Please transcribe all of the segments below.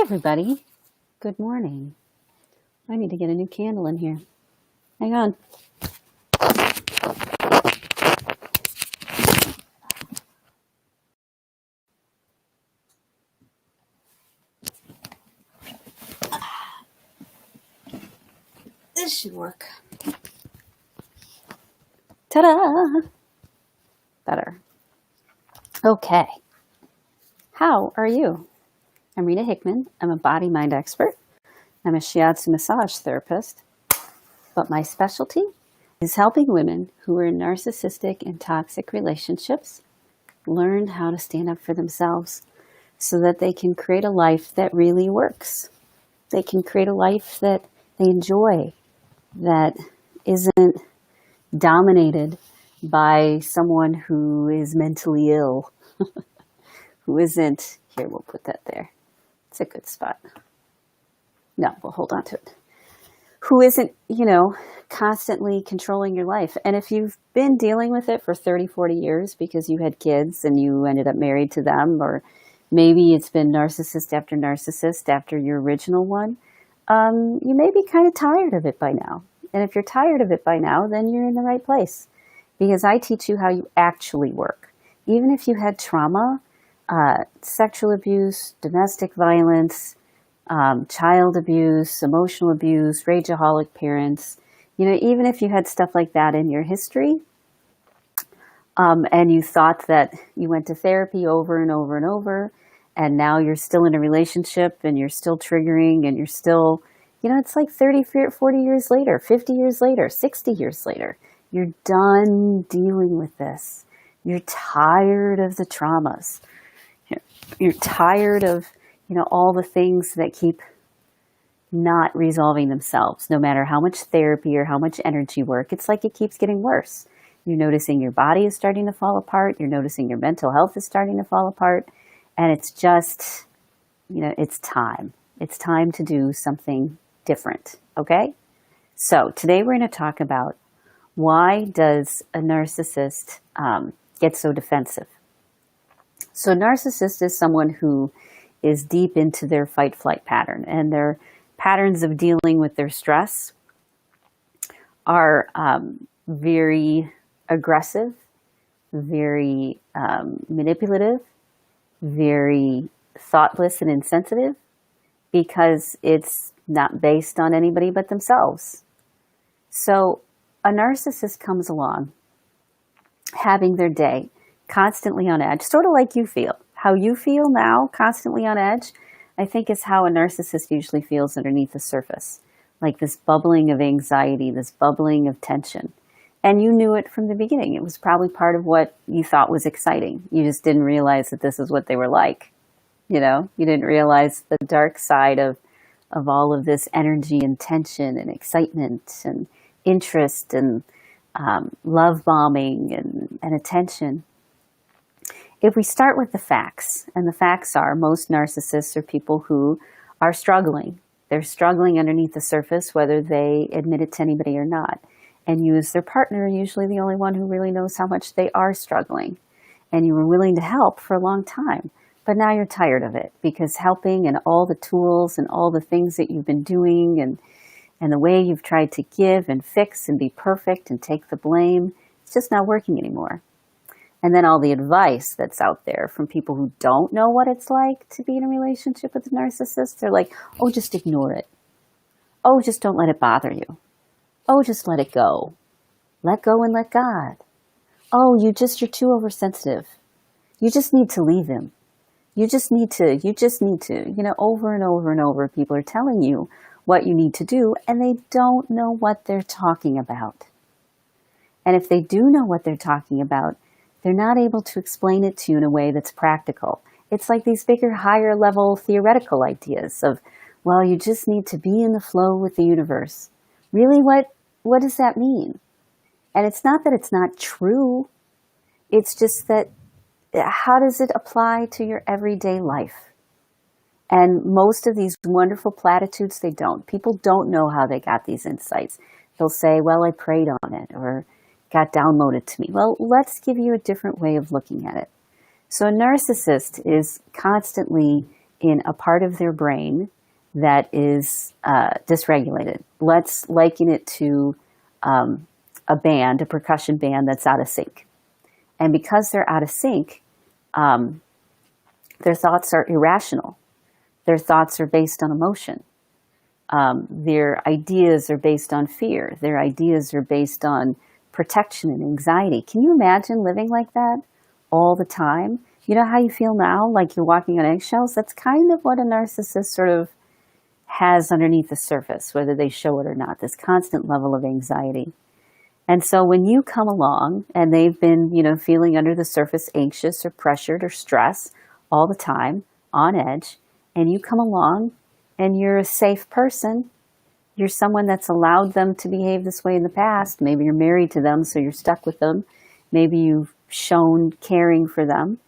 everybody. Good morning. I need to get a new candle in here. Hang on. This should work. Ta-da! Better. Okay. How are you? I'm Rita Hickman. I'm a body-mind expert. I'm a shiatsu massage therapist. But my specialty is helping women who are in narcissistic and toxic relationships learn how to stand up for themselves so that they can create a life that really works. They can create a life that they enjoy, that isn't dominated by someone who is mentally ill, who isn't, here, we'll put that there. It's a good spot. No, we'll hold on to it. Who isn't, constantly controlling your life. And if you've been dealing with it for 30, 40 years because you had kids and you ended up married to them, or maybe it's been narcissist after your original one, you may be kind of tired of it by now. And if you're tired of it by now, then you're in the right place. Because I teach you how you actually work. Even if you had trauma, sexual abuse, domestic violence, child abuse, emotional abuse, rageaholic parents, even if you had stuff like that in your history, and you thought that you went to therapy over and over and over, and now you're still in a relationship and you're still triggering and you're still, it's like 30, 40 years later, 50 years later, 60 years later, you're done dealing with this. You're tired of the traumas. You're tired of, all the things that keep not resolving themselves, no matter how much therapy or how much energy work. It's like it keeps getting worse. You're noticing your body is starting to fall apart. You're noticing your mental health is starting to fall apart. And it's just, it's time. It's time to do something different, okay? So today we're going to talk about why does a narcissist get so defensive? So a narcissist is someone who is deep into their fight-flight pattern, and their patterns of dealing with their stress are very aggressive, very manipulative, very thoughtless and insensitive, because it's not based on anybody but themselves. So a narcissist comes along having their day constantly on edge, sort of like you feel. How you feel now, constantly on edge, I think is how a narcissist usually feels underneath the surface. Like this bubbling of anxiety, this bubbling of tension. And you knew it from the beginning. It was probably part of what you thought was exciting. You just didn't realize that this is what they were like. You didn't realize the dark side of all of this energy and tension and excitement and interest and love bombing and attention. If we start with the facts, and the facts are most narcissists are people who are struggling. They're struggling underneath the surface, whether they admit it to anybody or not. And you as their partner are usually the only one who really knows how much they are struggling. And you were willing to help for a long time, but now you're tired of it because helping and all the tools and all the things that you've been doing and the way you've tried to give and fix and be perfect and take the blame, it's just not working anymore. And then all the advice that's out there from people who don't know what it's like to be in a relationship with a narcissist. They're like, oh, just ignore it. Oh, just don't let it bother you. Oh, just let it go. Let go and let God. Oh, you're too oversensitive. You just need to leave him. You just need to, over and over and over, people are telling you what you need to do, and they don't know what they're talking about. And if they do know what they're talking about, they're not able to explain it to you in a way that's practical. It's like these bigger, higher level theoretical ideas of, well, you just need to be in the flow with the universe. Really, what does that mean? And it's not that it's not true. It's just that how does it apply to your everyday life? And most of these wonderful platitudes, they don't. People don't know how they got these insights. They'll say, well, I prayed on it, or got downloaded to me. Well, let's give you a different way of looking at it. So a narcissist is constantly in a part of their brain that is dysregulated. Let's liken it to a band, a percussion band that's out of sync. And because they're out of sync, their thoughts are irrational. Their thoughts are based on emotion. Their ideas are based on fear. Their ideas are based on protection and anxiety. Can you imagine living like that all the time? You know how you feel now, like you're walking on eggshells? That's kind of what a narcissist sort of has underneath the surface, whether they show it or not, this constant level of anxiety. And so when you come along and they've been, feeling under the surface anxious or pressured or stressed all the time, on edge, and you come along and you're a safe person, you're someone that's allowed them to behave this way in the past. Maybe you're married to them, so you're stuck with them. Maybe you've shown caring for them.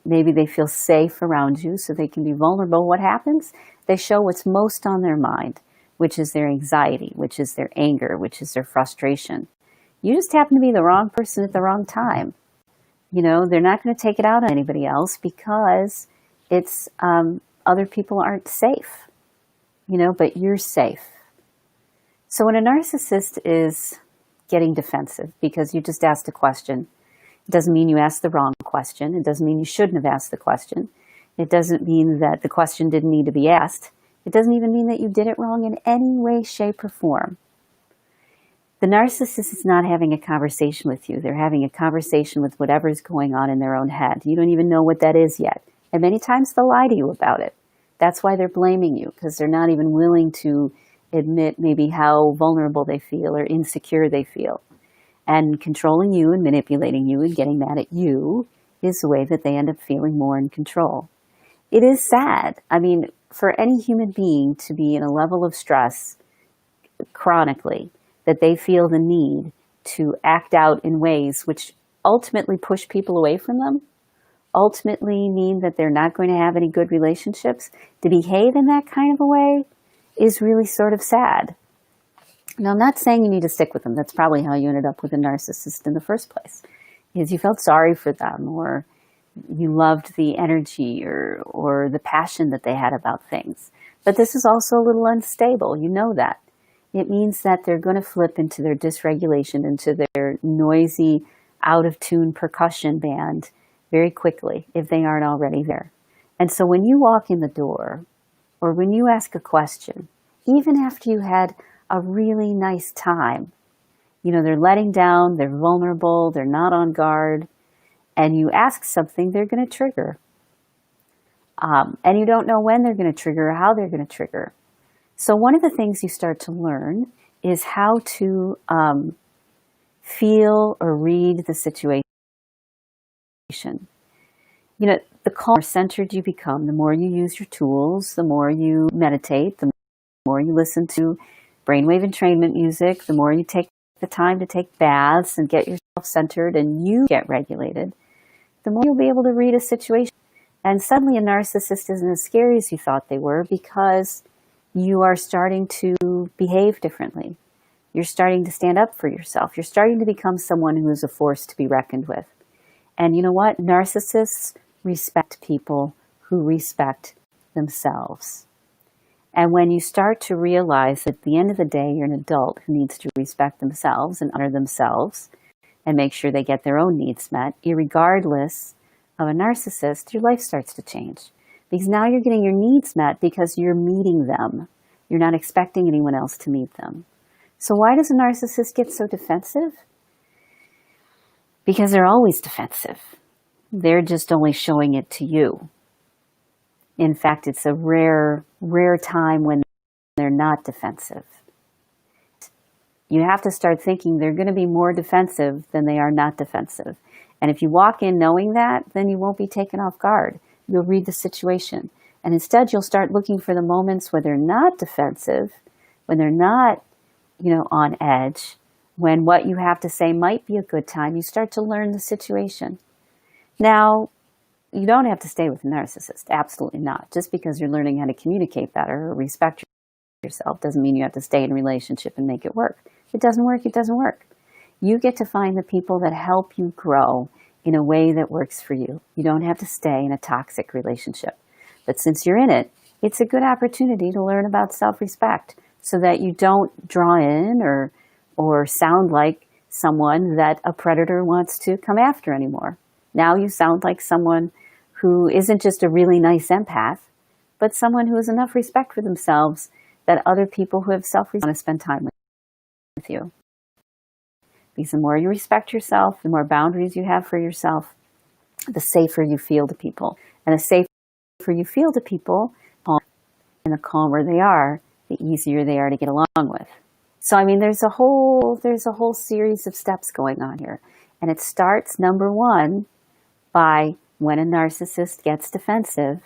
Maybe they feel safe around you so they can be vulnerable. What happens? They show what's most on their mind, which is their anxiety, which is their anger, which is their frustration. You just happen to be the wrong person at the wrong time. They're not going to take it out on anybody else because it's other people aren't safe, but you're safe. So when a narcissist is getting defensive because you just asked a question, it doesn't mean you asked the wrong question. It doesn't mean you shouldn't have asked the question. It doesn't mean that the question didn't need to be asked. It doesn't even mean that you did it wrong in any way, shape, or form. The narcissist is not having a conversation with you. They're having a conversation with whatever's going on in their own head. You don't even know what that is yet. And many times they'll lie to you about it. That's why they're blaming you, because they're not even willing to admit maybe how vulnerable they feel or insecure they feel. And controlling you and manipulating you and getting mad at you is the way that they end up feeling more in control. It is sad. I mean, for any human being to be in a level of stress chronically, that they feel the need to act out in ways which ultimately push people away from them, ultimately mean that they're not going to have any good relationships, to behave in that kind of a way is really sort of sad. Now, I'm not saying you need to stick with them. That's probably how you ended up with a narcissist in the first place, is you felt sorry for them, or you loved the energy or the passion that they had about things. But this is also a little unstable. You know that. It means that they're going to flip into their dysregulation, into their noisy, out-of-tune percussion band very quickly if they aren't already there. And so when you walk in the door, or when you ask a question, even after you had a really nice time, they're letting down, they're vulnerable, they're not on guard, and you ask something, they're going to trigger. And you don't know when they're going to trigger or how they're going to trigger. So one of the things you start to learn is how to feel or read the situation. The calmer centered you become, the more you use your tools, the more you meditate, the more you listen to brainwave entrainment music, the more you take the time to take baths and get yourself centered and you get regulated, the more you'll be able to read a situation. And suddenly a narcissist isn't as scary as you thought they were, because you are starting to behave differently. You're starting to stand up for yourself. You're starting to become someone who is a force to be reckoned with. And you know what? Narcissists respect people who respect themselves. And when you start to realize that at the end of the day, you're an adult who needs to respect themselves and honor themselves and make sure they get their own needs met, irregardless of a narcissist, your life starts to change. Because now you're getting your needs met because you're meeting them. You're not expecting anyone else to meet them. So why does a narcissist get so defensive? Because they're always defensive. They're just only showing it to you. In fact, it's a rare time when they're not defensive. You have to start thinking they're going to be more defensive than they are not defensive. And if you walk in knowing that, then you won't be taken off guard. You'll read the situation. And instead, you'll start looking for the moments where they're not defensive, when they're not, on edge, when what you have to say might be a good time. You start to learn the situation. Now, you don't have to stay with a narcissist. Absolutely not. Just because you're learning how to communicate better or respect yourself doesn't mean you have to stay in a relationship and make it work. If it doesn't work, it doesn't work. You get to find the people that help you grow in a way that works for you. You don't have to stay in a toxic relationship. But since you're in it, it's a good opportunity to learn about self-respect so that you don't draw in or sound like someone that a predator wants to come after anymore. Now you sound like someone who isn't just a really nice empath, but someone who has enough respect for themselves that other people who have self-respect want to spend time with you. Because the more you respect yourself, the more boundaries you have for yourself, the safer you feel to people. And the safer you feel to people, and the calmer they are, the easier they are to get along with. So, I mean, there's a whole series of steps going on here. And it starts, number one, by when a narcissist gets defensive,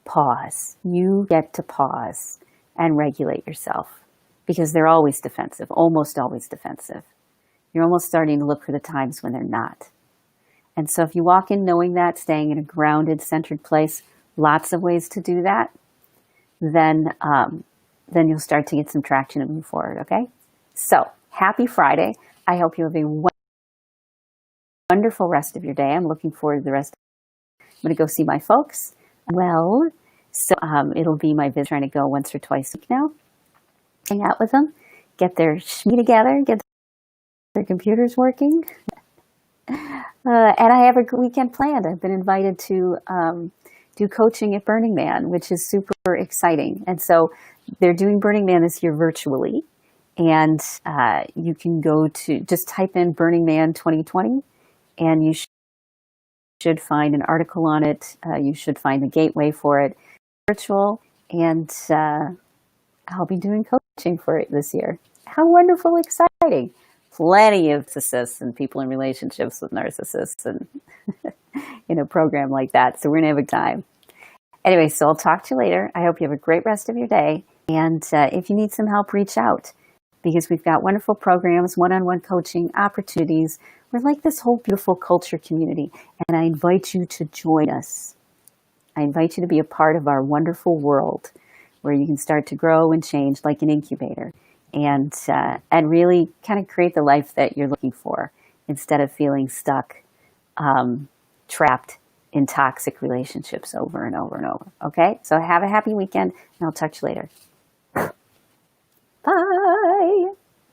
pause. You get to pause and regulate yourself because they're always defensive, almost always defensive. You're almost starting to look for the times when they're not. And so if you walk in knowing that, staying in a grounded, centered place, lots of ways to do that, then you'll start to get some traction and move forward, okay? So, happy Friday. I hope you have a wonderful rest of your day. I'm looking forward to the rest. I'm going to go see my folks. Well, so it'll be my visit, trying to go once or twice a week now, hang out with them, get their shmee together, get their computers working. And I have a weekend planned. I've been invited to do coaching at Burning Man, which is super exciting. And so they're doing Burning Man this year virtually. And you can go to, just type in Burning Man 2020, and you should find an article on it. You should find the gateway for it. Virtual, and I'll be doing coaching for it this year. How wonderful, exciting. Plenty of narcissists and people in relationships with narcissists and in a program like that. So we're going to have a time. Anyway, so I'll talk to you later. I hope you have a great rest of your day. And if you need some help, reach out because we've got wonderful programs, one-on-one coaching, opportunities. We're like this whole beautiful culture community. And I invite you to join us. I invite you to be a part of our wonderful world where you can start to grow and change like an incubator. And really kind of create the life that you're looking for instead of feeling stuck, trapped in toxic relationships over and over and over. Okay? So have a happy weekend, and I'll talk to you later.